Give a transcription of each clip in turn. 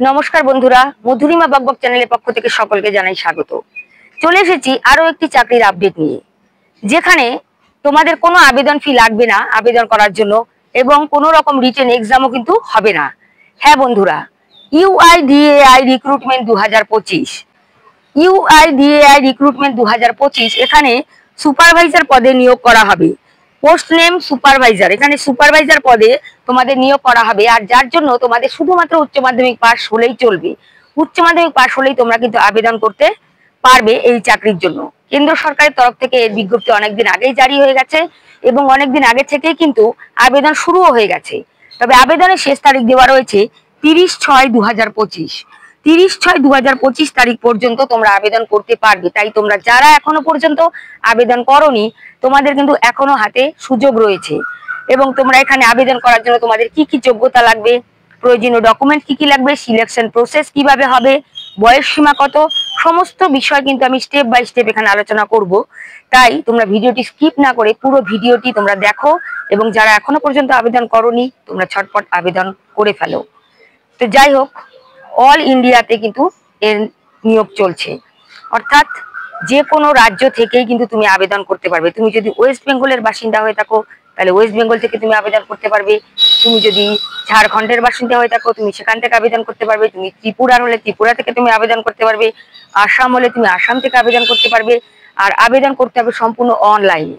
নমস্কার বন্ধুরা, মধুরিমা বকবক চ্যানেলের পক্ষ থেকে সকলকে জানাই স্বাগত। চলে এসেছি আরো একটি চাকরির আপডেট নিয়ে, যেখানে তোমাদের কোনো আবেদন ফি লাগবে না আবেদন করার জন্য, এবং কোনো রকম রিটেন এক্সামও কিন্তু হবে না। হ্যাঁ বন্ধুরা, UIDAI রিক্রুটমেন্ট 2025, UIDAI রিক্রুটমেন্ট 2025 এখানে সুপারভাইজার পদে নিয়োগ করা হবে। পোস্ট নেম সুপারভাইজার, এখানে সুপারভাইজার পদে তোমাদের নিয়োগ করা হবে। আর যার জন্য তোমাদের শুধুমাত্র উচ্চ মাধ্যমিক পাস হলেই চলবে। উচ্চ মাধ্যমিক পাস হলেই তোমরা কিন্তু আবেদন করতে পারবে এই চাকরির জন্য। কেন্দ্র সরকারের তরফ থেকে এর বিজ্ঞপ্তি অনেকদিন আগেই জারি হয়ে গেছে, এবং অনেকদিন আগে থেকেই কিন্তু আবেদন শুরুও হয়ে গেছে। তবে আবেদনের শেষ তারিখ দেওয়া রয়েছে 30/6/2025। 30/6/2025 তারিখ পর্যন্ত তোমরা আবেদন করতে পারবে। তাই তোমরা যারা এখনো পর্যন্ত আবেদন করোনি, তোমাদের কিন্তু এখনো হাতে সুযোগ রয়েছে। এবং তোমরা এখানে আবেদন করার জন্য তোমাদের কি কি যোগ্যতা লাগবে, প্রয়োজনীয় ডকুমেন্ট কি কি লাগবে, সিলেকশন প্রসেস কিভাবে হবে, বয়স সীমা কত, সমস্ত বিষয় কিন্তু আমি স্টেপ বাই স্টেপ এখানে আলোচনা করব। তাই তোমরা ভিডিওটি স্কিপ না করে পুরো ভিডিওটি তোমরা দেখো, এবং যারা এখনো পর্যন্ত আবেদন করোনি তোমরা ছটপট আবেদন করে ফেলো। তো যাই হোক, অল ইন্ডিয়াতে কিন্তু এর নিয়োগ চলছে, অর্থাৎ যে কোনো রাজ্য থেকেই কিন্তু তুমি আবেদন করতে পারবে। তুমি যদি ওয়েস্ট বেঙ্গলের বাসিন্দা হয়ে থাকো তাহলে ওয়েস্ট বেঙ্গল থেকে তুমি আবেদন করতে পারবে। তুমি যদি ঝাড়খণ্ডের বাসিন্দা হয়ে থাকো তুমি সেখান থেকে আবেদন করতে পারবে। তুমি ত্রিপুরার হলে ত্রিপুরা থেকে তুমি আবেদন করতে পারবে। আসাম হলে তুমি আসাম থেকে আবেদন করতে পারবে। আর আবেদন করতে হবে সম্পূর্ণ অনলাইনে।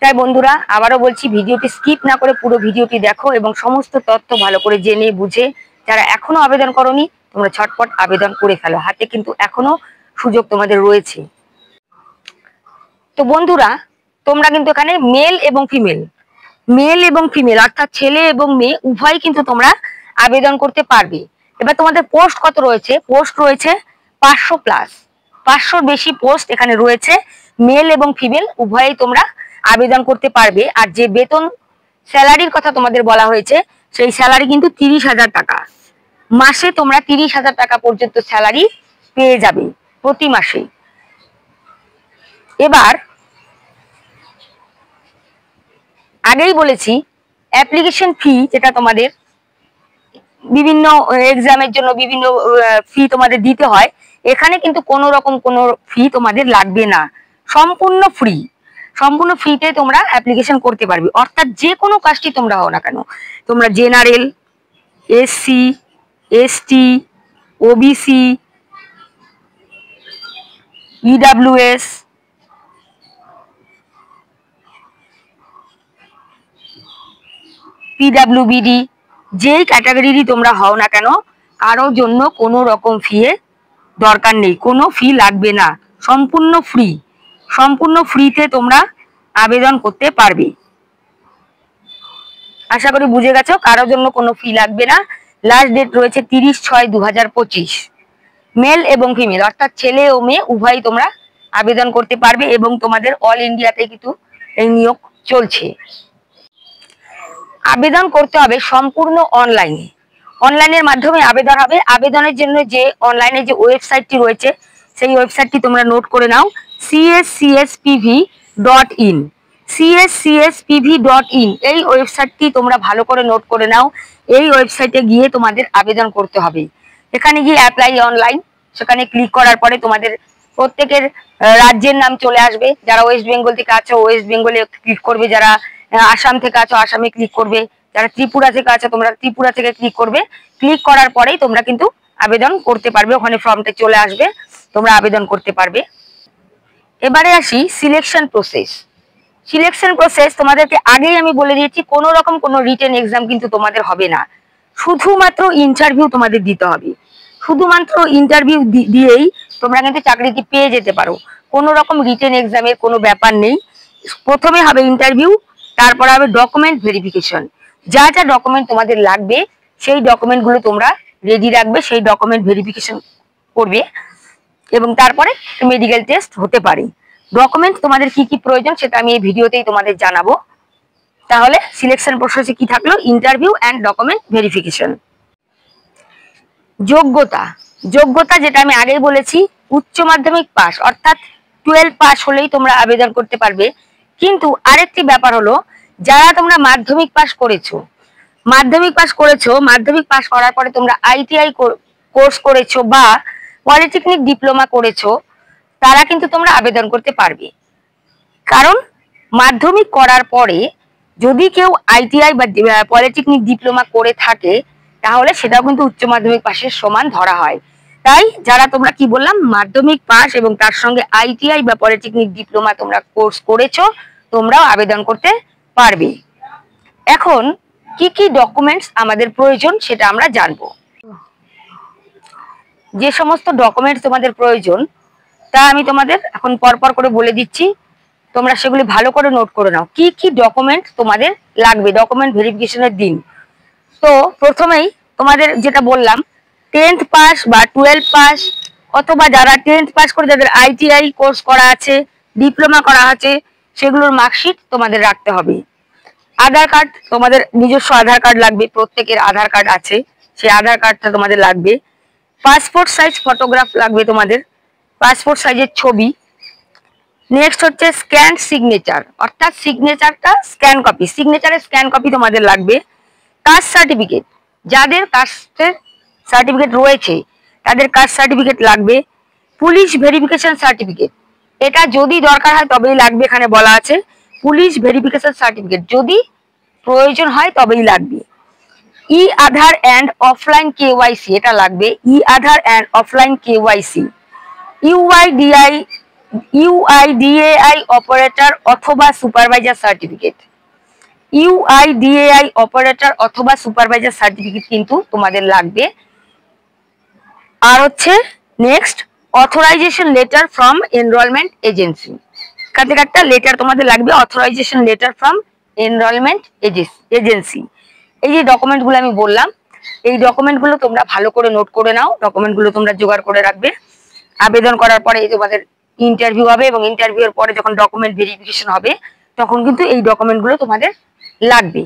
তাই বন্ধুরা, আবারও বলছি, ভিডিওটি স্কিপ না করে পুরো ভিডিওটি দেখো এবং সমস্ত তথ্য ভালো করে জেনে বুঝে, যারা এখনো আবেদন করোনি তোমরা ছটপট আবেদন করে ফেলো। হাতে কিন্তু এখনো সুযোগ তোমাদের রয়েছে। তো বন্ধুরা, তোমরা কিন্তু এখানে মেল এবং ফিমেল অর্থাৎ ছেলে এবং মেয়ে উভয় কিন্তু তোমরা আবেদন করতে পারবে। এবার তোমাদের পোস্ট কত রয়েছে? পোস্ট রয়েছে 500+, 500-র বেশি পোস্ট এখানে রয়েছে। মেল এবং ফিমেল উভয়ই তোমরা আবেদন করতে পারবে। আর যে বেতন স্যালারির কথা তোমাদের বলা হয়েছে, সেই স্যালারি কিন্তু 30,000 টাকা। মাসে তোমরা 30,000 টাকা পর্যন্ত স্যালারি পেয়ে যাবে প্রতি মাসে। এবার আগেই বলেছি, অ্যাপ্লিকেশন ফি যেটা তোমাদের বিভিন্ন এক্সামের জন্য বিভিন্ন ফি তোমাদের দিতে হয়, এখানে কিন্তু কোনো রকম কোনো ফি তোমাদের লাগবে না, সম্পূর্ণ ফ্রি। সম্পূর্ণ ফ্রিতে তোমরা অ্যাপ্লিকেশন করতে পারবে। অর্থাৎ যে কোনো কাস্টই তোমরা হও না কেন, তোমরা general, SC, ST, OBC, EWS, PWBD, যেই ক্যাটাগরিরই তোমরা হও না কেন, কারোর জন্য কোনো রকম ফি দরকার নেই, কোনো ফি লাগবে না, সম্পূর্ণ ফ্রি। সম্পূর্ণ ফ্রিতে তোমরা আবেদন করতে পারবে। আশা করি বুঝে গেছো, কারোর জন্য কোনো ফি লাগবে না। লাস্ট ডেট রয়েছে 30/6/2025। মেল এবং ফিমেল অর্থাৎ ছেলে ও মেয়ে উভয়ই তোমরা আবেদন করতে পারবে, এবং তোমাদের অল ইন্ডিয়াতে কিন্তু এই নিয়োগ চলছে। আবেদন করতে হবে সম্পূর্ণ অনলাইনে। অনলাইনের মাধ্যমে আবেদন হবে। আবেদনের জন্য যে অনলাইনে যে ওয়েবসাইটটি রয়েছে, সেই ওয়েবসাইটটি তোমরা নোট করে নাও, cscspv.in। cscspv.in এই ওয়েবসাইটটি তোমরা ভালো করে নোট করে নাও। এই ওয়েবসাইটে গিয়ে তোমাদের আবেদন করতে হবে। এখানে গিয়ে অ্যাপ্লাই অনলাইন, সেখানে ক্লিক করার পরে তোমাদের প্রত্যেকের রাজ্যের নাম চলে আসবে। যারা ওয়েস্ট বেঙ্গল থেকে আছো ওয়েস্ট বেঙ্গলে ক্লিক করবে, যারা আসাম থেকে আছো আসামে ক্লিক করবে, যারা ত্রিপুরা থেকে আছো তোমরা ত্রিপুরা থেকে ক্লিক করবে। ক্লিক করার পরেই তোমরা কিন্তু আবেদন করতে পারবে। ওখানে ফর্মটা চলে আসবে, তোমরা আবেদন করতে পারবে। এবারে আসি সিলেকশন প্রসেস। সিলেকশন প্রসেস তোমাদেরকে আগেই আমি বলে দিয়েছি, কোনো রকম কোনো রিটেন এক্সাম কিন্তু তোমাদের হবে না, শুধুমাত্র ইন্টারভিউ তোমাদের দিতে হবে। শুধুমাত্র ইন্টারভিউ দিয়েই তোমরা কিন্তু চাকরিটি পেয়ে যেতে পারো। কোনো রকম রিটেন এক্সামের কোনো ব্যাপার নেই। প্রথমে হবে ইন্টারভিউ, তারপর হবে ডকুমেন্ট ভেরিফিকেশন। যা যা ডকুমেন্ট তোমাদের লাগবে সেই ডকুমেন্টগুলো তোমরা রেডি রাখবে, সেই ডকুমেন্ট ভেরিফিকেশন করবে, এবং তারপরে মেডিকেল টেস্ট হতে পারে। ডকুমেন্ট তোমাদের কি কি প্রয়োজন সেটা আমি এই ভিডিওতেই তোমাদের জানাবো। তাহলে সিলেকশন প্রসেসে কি থাকলো? Interview and document verification. যোগ্যতা যেটা আমি আগেই বলেছি, উচ্চ মাধ্যমিক পাস অর্থাৎ 12 পাস হলেই তোমরা আবেদন করতে পারবে। কিন্তু আরেকটি ব্যাপার হলো, যারা তোমরা মাধ্যমিক পাস করেছো মাধ্যমিক পাস করেছো, মাধ্যমিক পাস করার পরে তোমরা আইটিআই কোর্স করেছো বা পলিটেকনিক ডিপ্লোমা করেছো, তারা কিন্তু তোমরা আবেদন করতে পারবে। কারণ মাধ্যমিক করার পরে যদি কেউ আইটিআই বা পলিটেকনিক ডিপ্লোমা করে থাকে, তাহলে সেটাও কিন্তু উচ্চ মাধ্যমিক পাশের সমান ধরা হয়। তাই যারা তোমরা কি বললাম মাধ্যমিক পাস এবং তার সঙ্গে আইটিআই বা পলিটেকনিক ডিপ্লোমা তোমরা কোর্স করেছো, তোমরাও আবেদন করতে পারবে। এখন কি কি ডকুমেন্টস আমাদের প্রয়োজন সেটা আমরা জানবো। যে সমস্ত ডকুমেন্টস তোমাদের প্রয়োজন তা আমি তোমাদের এখন পরপর করে বলে দিচ্ছি, তোমরা সেগুলি ভালো করে নোট করে নাও। কি কি ডকুমেন্ট তোমাদের লাগবে ডকুমেন্ট ভেরিফিকেশনের দিন। তো প্রথমেই তোমাদের যেটা বললাম 10th পাস বা 12 পাস, অথবা যারা 10th পাস করে যাদের আইটিআই কোর্স করা আছে, ডিপ্লোমা করা আছে, সেগুলোর মার্কশিট তোমাদের রাখতে হবে। আধার কার্ড, তোমাদের নিজস্ব আধার কার্ড লাগবে, প্রত্যেকের আধার কার্ড আছে, সেই আধার কার্ডটা তোমাদের লাগবে। পাসপোর্ট সাইজ ফটোগ্রাফ লাগবে তোমাদের, পাসপোর্ট সাইজের ছবি। নেক্সট হচ্ছে স্ক্যান সিগনেচার, অর্থাৎ সিগনেচারটা স্ক্যান কপি, সিগনেচারের স্ক্যান কপি তোমাদের লাগবে। কাস্ট সার্টিফিকেট, যাদের কাস্টের সার্টিফিকেট রয়েছে তাদের কাস্ট সার্টিফিকেট লাগবে। পুলিশ ভেরিফিকেশন সার্টিফিকেট, এটা যদি দরকার হয় তবেই লাগবে, এখানে বলা আছে পুলিশ ভেরিফিকেশন সার্টিফিকেট যদি প্রয়োজন হয় তবেই লাগবে। E Aadhaar and offline KYC, এটা লাগবে, e Aadhaar and offline KYC. UIDAI operator অথবা সুপারভাইজার সার্টিফিকেট, ইউআইডিএআই অপারেটর অথবা সুপারভাইজার সার্টিফিকেট কিন্তু তোমাদের লাগবে। আর হচ্ছে next authorization letter from enrolment agency, এখান থেকে একটা লেটার তোমাদের লাগবে, authorization letter from enrolment agency. এই যে ডকুমেন্টগুলো আমি বললাম, এই ডকুমেন্টগুলো তোমরা ভালো করে নোট করে নাও, ডকুমেন্টগুলো তোমরা জোগাড় করে রাখবে। আবেদন করার পরে তোমাদের ইন্টারভিউ হবে এবং ইন্টারভিউর পরে যখন ডকুমেন্ট ভেরিফিকেশন হবে তখন কিন্তু এই ডকুমেন্টগুলো তোমাদের লাগবে।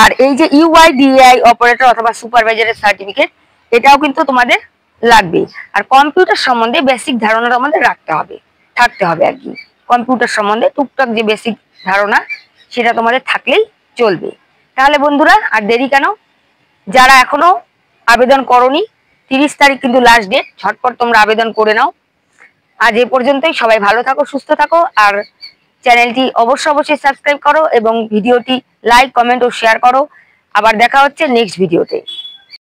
আর এই যে ইউআইডিএআই অপারেটর অথবা সুপারভাইজারের সার্টিফিকেট, এটাও কিন্তু তোমাদের লাগবে। আর কম্পিউটার সম্বন্ধে বেসিক ধারণা তোমাদের থাকতে হবে আর কি। কম্পিউটার সম্বন্ধে টুকটাক যে বেসিক ধারণা সেটা তোমাদের থাকলেই চলবে। তাহলে বন্ধুরা আর দেরি কেন, যারা এখনো আবেদন করোনি 30 তারিখ কিন্তু লাস্ট ডেট, ঝটপট তোমরা আবেদন করে নাও। আজ এ পর্যন্তই, সবাই ভালো থাকো, সুস্থ থাকো, আর চ্যানেলটি অবশ্যই সাবস্ক্রাইব করো এবং ভিডিওটি লাইক, কমেন্ট ও শেয়ার করো। আবার দেখা হচ্ছে নেক্সট ভিডিওতে।